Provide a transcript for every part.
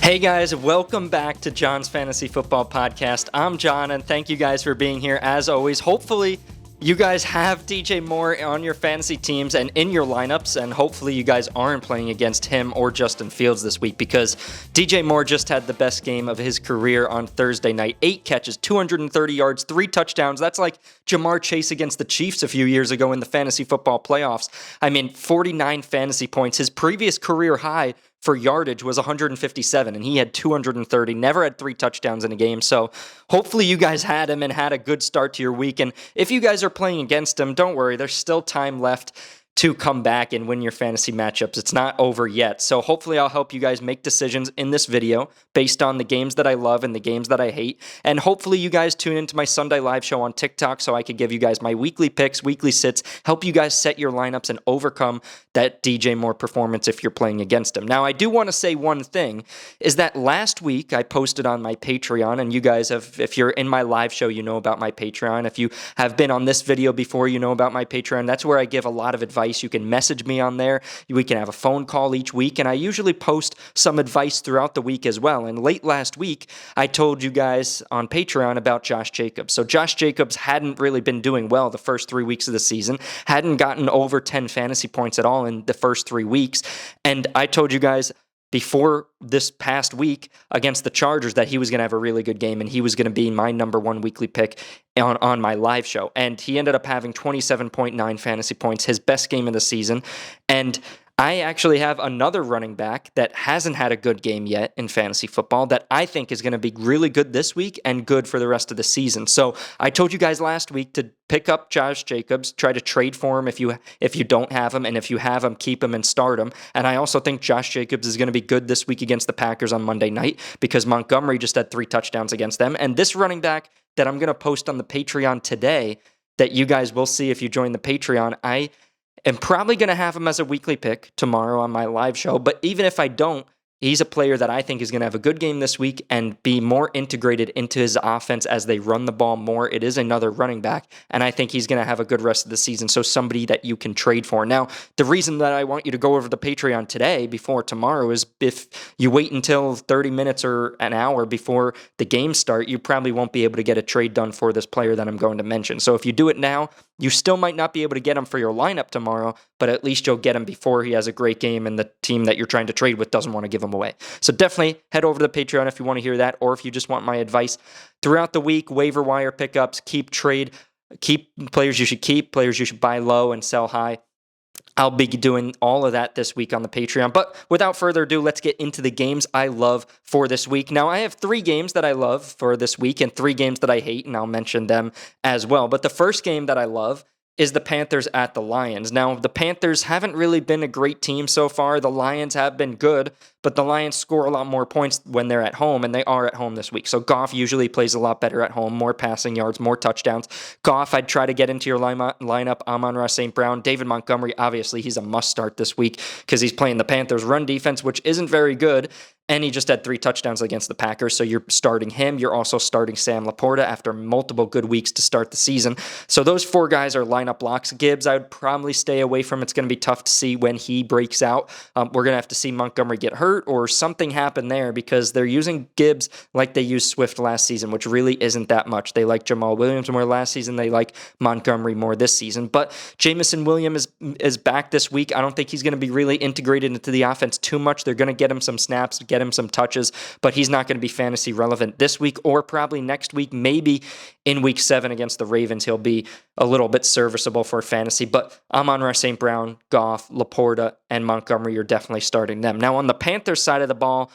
Hey guys, welcome back to John's Fantasy Football Podcast. I'm John, and thank you guys for being here as always. Hopefully, you guys have DJ Moore on your fantasy teams and in your lineups, and hopefully you guys aren't playing against him or Justin Fields this week because DJ Moore just had the best game of his career on Thursday night. 8 catches, 230 yards, 3 touchdowns. That's like Jamar Chase against the Chiefs a few years ago in the fantasy football playoffs. 49 fantasy points. His previous career high for yardage was 157, and he had 230, never had 3 touchdowns in a game. So hopefully you guys had him and had a good start to your week. And if you guys are playing against him, don't worry, there's still time left to come back and win your fantasy matchups. It's not over yet. So hopefully I'll help you guys make decisions in this video based on the games that I love and the games that I hate. And hopefully you guys tune into my Sunday live show on TikTok so I could give you guys my weekly picks, weekly sits, help you guys set your lineups and overcome that DJ Moore performance if you're playing against him. Now, I do want to say one thing, is that last week I posted on my Patreon, and you guys have, if you're in my live show, you know about my Patreon. If you have been on this video before, you know about my Patreon. That's where I give a lot of advice. You can message me on there. We can have a phone call each week, and I usually post some advice throughout the week as well. And late last week, I told you guys on Patreon about Josh Jacobs. So Josh Jacobs hadn't really been doing well the first 3 weeks of the season, hadn't gotten over 10 fantasy points at all in the first 3 weeks. And I told you guys before this past week against the Chargers that he was going to have a really good game and he was going to be my number 1 weekly pick on my live show. And he ended up having 27.9 fantasy points, his best game of the season. And I actually have another running back that hasn't had a good game yet in fantasy football that I think is going to be really good this week and good for the rest of the season. So I told you guys last week to pick up Josh Jacobs, try to trade for him if you don't have him, and if you have him, keep him and start him. And I also think Josh Jacobs is going to be good this week against the Packers on Monday night because Montgomery just had 3 touchdowns against them. And this running back that I'm going to post on the Patreon today that you guys will see if you join the Patreon, I am probably going to have him as a weekly pick tomorrow on my live show. But even if I don't, he's a player that I think is going to have a good game this week and be more integrated into his offense as they run the ball more. It is another running back, and I think he's going to have a good rest of the season, so somebody that you can trade for. Now, the reason that I want you to go over the Patreon today before tomorrow is if you wait until 30 minutes or an hour before the games start, you probably won't be able to get a trade done for this player that I'm going to mention. So if you do it now, you still might not be able to get him for your lineup tomorrow, but at least you'll get him before he has a great game and the team that you're trying to trade with doesn't want to give him away. So definitely head over to the Patreon if you want to hear that, or if you just want my advice throughout the week, waiver wire pickups, keep players you should keep, players you should buy low and sell high. I'll be doing all of that this week on the Patreon. But without further ado, let's get into the games I love for this week. Now, I have 3 games that I love for this week and 3 games that I hate, and I'll mention them as well. But the first game that I love is the Panthers at the Lions. Now, the Panthers haven't really been a great team so far. The Lions have been good, but the Lions score a lot more points when they're at home, and they are at home this week. So Goff usually plays a lot better at home, more passing yards, more touchdowns. Goff, I'd try to get into your lineup. Amon-Ra St. Brown. David Montgomery, obviously, he's a must-start this week because he's playing the Panthers' run defense, which isn't very good. And he just had 3 touchdowns against the Packers, so you're starting him. You're also starting Sam Laporta after multiple good weeks to start the season. So those 4 guys are lineup locks. Gibbs, I would probably stay away from. It's going to be tough to see when he breaks out. We're going to have to see Montgomery get hurt or something happen there because they're using Gibbs like they used Swift last season, which really isn't that much. They like Jamal Williams more last season. They like Montgomery more this season. But Jamison Williams is back this week. I don't think he's going to be really integrated into the offense too much. They're going to get him some snaps, get him some touches, but he's not going to be fantasy relevant this week or probably next week. Maybe in week 7 against the Ravens, he'll be a little bit serviceable for fantasy. But Amon-Ra St. Brown, Goff, Laporta, and Montgomery, you're definitely starting them. Now, on the Panthers side of the ball,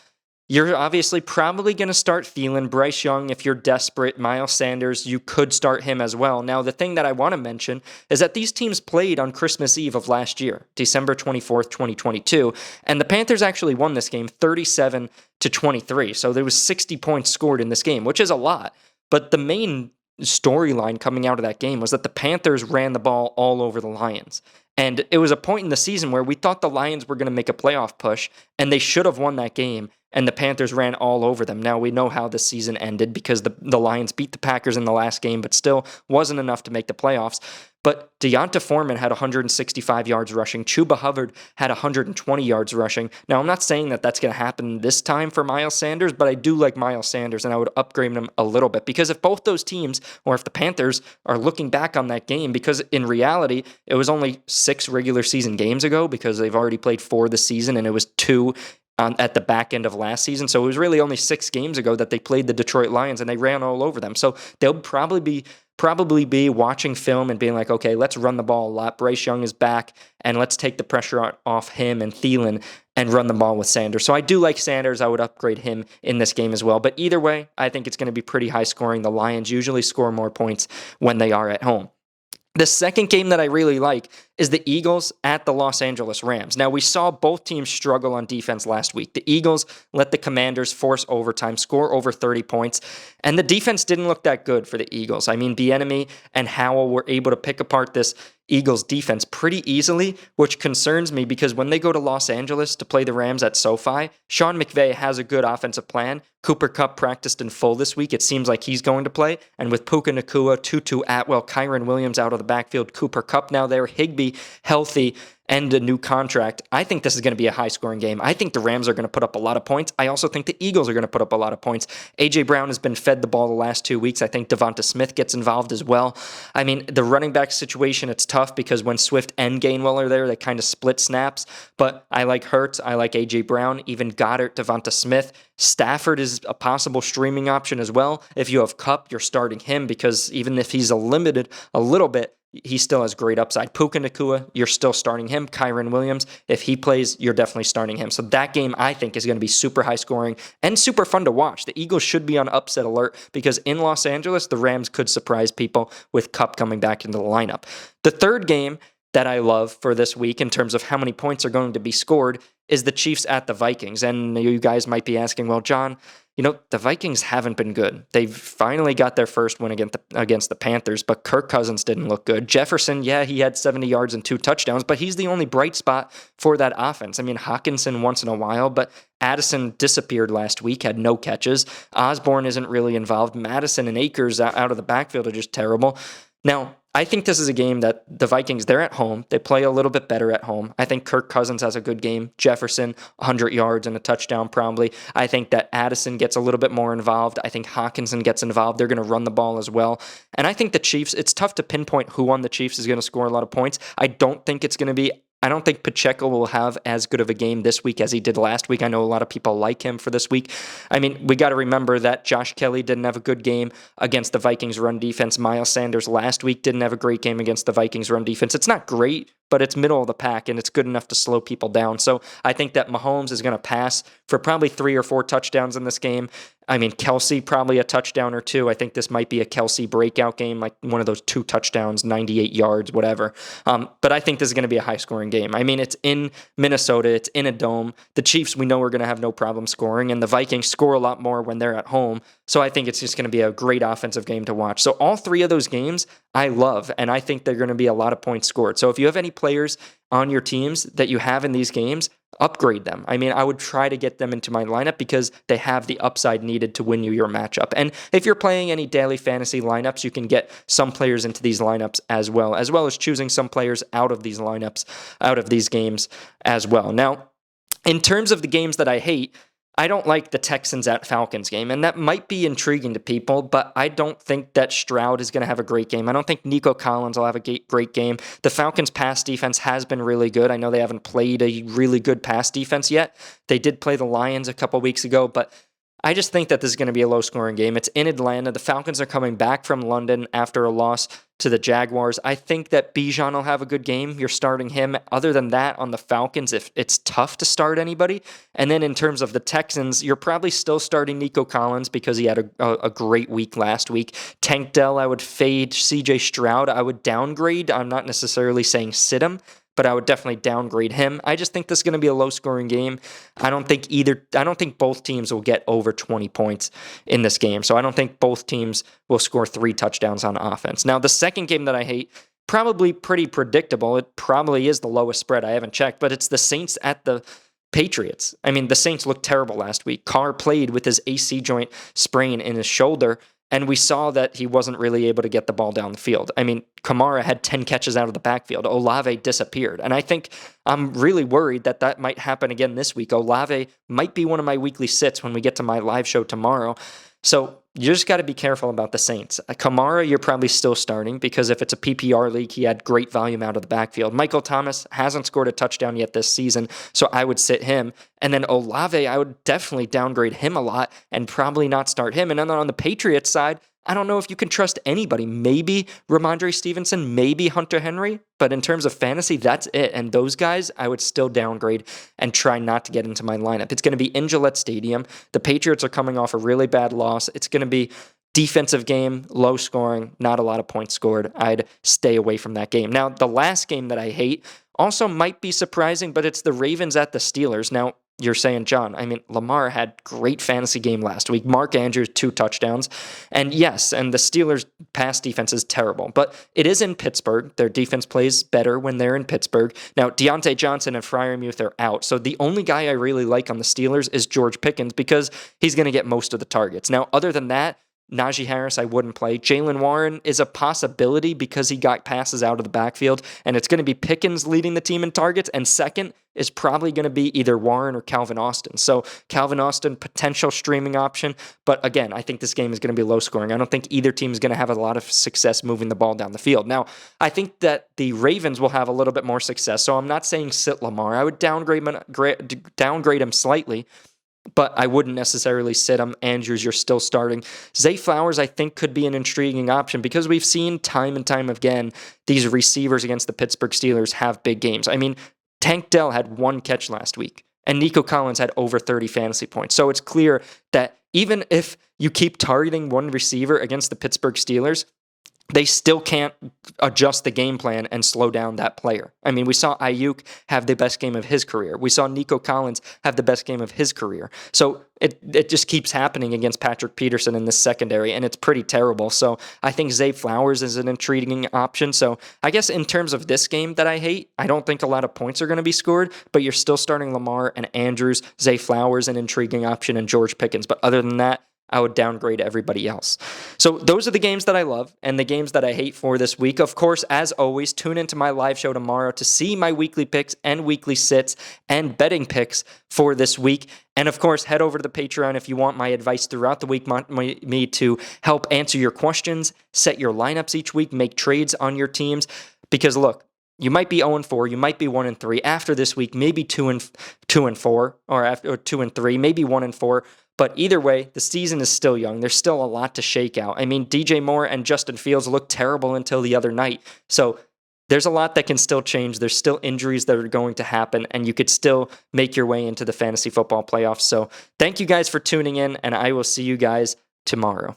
you're obviously probably going to start Thielen. Bryce Young, if you're desperate. Miles Sanders, you could start him as well. Now, the thing that I want to mention is that these teams played on Christmas Eve of last year, December 24th, 2022, and the Panthers actually won this game 37-23. So there was 60 points scored in this game, which is a lot. But the main storyline coming out of that game was that the Panthers ran the ball all over the Lions. And it was a point in the season where we thought the Lions were going to make a playoff push, and they should have won that game, and the Panthers ran all over them. Now, we know how the season ended because the Lions beat the Packers in the last game, but still wasn't enough to make the playoffs. But Deonta Foreman had 165 yards rushing. Chuba Hubbard had 120 yards rushing. Now, I'm not saying that that's going to happen this time for Miles Sanders, but I do like Miles Sanders, and I would upgrade him a little bit. Because if both those teams, or if the Panthers are looking back on that game, because in reality, it was only 6 regular season games ago, because they've already played 4 this season, and it was 2 at the back end of last season. So it was really only 6 games ago that they played the Detroit Lions, and they ran all over them. So they'll probably be watching film and being like, okay, let's run the ball a lot. Bryce Young is back, and let's take the pressure off him and Thielen and run the ball with Sanders. So I do like Sanders. I would upgrade him in this game as well. But either way, I think it's going to be pretty high scoring. The Lions usually score more points when they are at home. The second game that I really like is the Eagles at the Los Angeles Rams. Now, we saw both teams struggle on defense last week. The Eagles let the Commanders force overtime, score over 30 points, and the defense didn't look that good for the Eagles. I mean, Bieniemy and Howell were able to pick apart this Eagles defense pretty easily, which concerns me because when they go to Los Angeles to play the Rams at SoFi, Sean McVay has a good offensive plan. Cooper Kupp practiced in full this week. It seems like he's going to play. And with Puka Nacua, Tutu Atwell, Kyron Williams out of the backfield, Cooper Kupp now there, Higbee healthy, and a new contract, I think this is going to be a high-scoring game. I think the Rams are going to put up a lot of points. I also think the Eagles are going to put up a lot of points. A.J. Brown has been fed the ball the last 2 weeks. I think Devonta Smith gets involved as well. I mean, the running back situation, it's tough because when Swift and Gainwell are there, they kind of split snaps. But I like Hurts. I like A.J. Brown, even Goddard, Devonta Smith. Stafford is a possible streaming option as well. If you have Kupp, you're starting him because even if he's limited a little bit, he still has great upside. Puka Nacua, you're still starting him. Kyron Williams, if he plays, you're definitely starting him. So that game, I think, is going to be super high scoring and super fun to watch. The Eagles should be on upset alert because in Los Angeles, the Rams could surprise people with Kupp coming back into the lineup. The third game that I love for this week in terms of how many points are going to be scored is the Chiefs at the Vikings. And you guys might be asking, well, John, the Vikings haven't been good. They've finally got their first win against the Panthers, but Kirk Cousins didn't look good. Jefferson, yeah, he had 70 yards and 2 touchdowns, but he's the only bright spot for that offense. I mean, Hawkinson once in a while, but Addison disappeared last week, had no catches. Osborne isn't really involved. Madison and Akers out of the backfield are just terrible. Now, I think this is a game that the Vikings, they're at home. They play a little bit better at home. I think Kirk Cousins has a good game. Jefferson, 100 yards and a touchdown probably. I think that Addison gets a little bit more involved. I think Hawkinson gets involved. They're going to run the ball as well. And I think the Chiefs, it's tough to pinpoint who on the Chiefs is going to score a lot of points. I don't think Pacheco will have as good of a game this week as he did last week. I know a lot of people like him for this week. I mean, we got to remember that Josh Kelly didn't have a good game against the Vikings run defense. Miles Sanders last week didn't have a great game against the Vikings run defense. It's not great, but it's middle of the pack, and it's good enough to slow people down. So I think that Mahomes is going to pass for probably 3 or 4 touchdowns in this game. I mean, Kelsey, probably a touchdown or 2. I think this might be a Kelsey breakout game, like one of those 2 touchdowns, 98 yards, whatever. But I think this is going to be a high-scoring game. I mean, it's in Minnesota. It's in a dome. The Chiefs, we know, are going to have no problem scoring, and the Vikings score a lot more when they're at home. So I think it's just going to be a great offensive game to watch. So all 3 of those games I love, and I think they're going to be a lot of points scored. So if you have any players on your teams that you have in these games, upgrade them. I mean, I would try to get them into my lineup because they have the upside needed to win you your matchup. And if you're playing any daily fantasy lineups, you can get some players into these lineups as well as choosing some players out of these lineups, out of these games as well. Now, in terms of the games that I hate, I don't like the Texans at Falcons game, and that might be intriguing to people, but I don't think that Stroud is going to have a great game. I don't think Nico Collins will have a great game. The Falcons' pass defense has been really good. I know they haven't played a really good pass defense yet. They did play the Lions a couple weeks ago, but I just think that this is going to be a low-scoring game. It's in Atlanta. The Falcons are coming back from London after a loss to the Jaguars. I think that Bijan will have a good game. You're starting him. Other than that, on the Falcons, if it's tough to start anybody. And then in terms of the Texans, you're probably still starting Nico Collins because he had a great week last week. Tank Dell, I would fade. CJ Stroud, I would downgrade. I'm not necessarily saying sit him, but I would definitely downgrade him. I just think this is going to be a low-scoring game. I don't think both teams will get over 20 points in this game. So I don't think both teams will score 3 touchdowns on offense. Now, the second game that I hate, probably pretty predictable. It probably is the lowest spread. I haven't checked, but it's the Saints at the Patriots. I mean, the Saints looked terrible last week. Carr played with his AC joint sprain in his shoulder. And we saw that he wasn't really able to get the ball down the field. I mean, Kamara had 10 catches out of the backfield. Olave disappeared. And I think I'm really worried that that might happen again this week. Olave might be one of my weekly sits when we get to my live show tomorrow. So you just got to be careful about the Saints. Kamara, you're probably still starting because if it's a PPR league, he had great volume out of the backfield. Michael Thomas hasn't scored a touchdown yet this season, so I would sit him. And then Olave, I would definitely downgrade him a lot and probably not start him. And then on the Patriots side, I don't know if you can trust anybody. Maybe Ramondre Stevenson, maybe Hunter Henry, but in terms of fantasy, that's it. And those guys, I would still downgrade and try not to get into my lineup. It's going to be in Gillette Stadium. The Patriots are coming off a really bad loss. It's going to be defensive game, low scoring, not a lot of points scored. I'd stay away from that game. Now, the last game that I hate also might be surprising, but it's the Ravens at the Steelers. Now, you're saying, John, I mean, Lamar had great fantasy game last week. Mark Andrews, 2 touchdowns. And yes, and the Steelers' pass defense is terrible, but it is in Pittsburgh. Their defense plays better when they're in Pittsburgh. Now, Deontay Johnson and Freiermuth are out. So the only guy I really like on the Steelers is George Pickens because he's going to get most of the targets. Now, other than that, Najee Harris, I wouldn't play. Jaylen Warren is a possibility because he got passes out of the backfield, and it's going to be Pickens leading the team in targets, and second is probably going to be either Warren or Calvin Austin. So Calvin Austin, potential streaming option, but again, I think this game is going to be low scoring. I don't think either team is going to have a lot of success moving the ball down the field. Now, I think that the Ravens will have a little bit more success, so I'm not saying sit Lamar. I would downgrade him slightly, but I wouldn't necessarily sit him. Andrews, you're still starting. Zay Flowers, I think, could be an intriguing option because we've seen time and time again these receivers against the Pittsburgh Steelers have big games. I mean, Tank Dell had 1 catch last week, and Nico Collins had over 30 fantasy points. So it's clear that even if you keep targeting one receiver against the Pittsburgh Steelers, they still can't adjust the game plan and slow down that player. I mean, we saw Ayuk have the best game of his career. We saw Nico Collins have the best game of his career. So it just keeps happening against Patrick Peterson in this secondary, and it's pretty terrible. So I think Zay Flowers is an intriguing option. So I guess in terms of this game that I hate, I don't think a lot of points are going to be scored, but you're still starting Lamar and Andrews. Zay Flowers, an intriguing option, and George Pickens. But other than that, I would downgrade everybody else. So those are the games that I love and the games that I hate for this week. Of course, as always, tune into my live show tomorrow to see my weekly picks and weekly sits and betting picks for this week. And of course, head over to the Patreon if you want my advice throughout the week, me to help answer your questions, set your lineups each week, make trades on your teams. Because look, you might be 0-4, you might be 1-3. After this week, maybe 2-4, or after 2-3, maybe 1-4. But either way, the season is still young. There's still a lot to shake out. I mean, DJ Moore and Justin Fields looked terrible until the other night. So there's a lot that can still change. There's still injuries that are going to happen, and you could still make your way into the fantasy football playoffs. So thank you guys for tuning in, and I will see you guys tomorrow.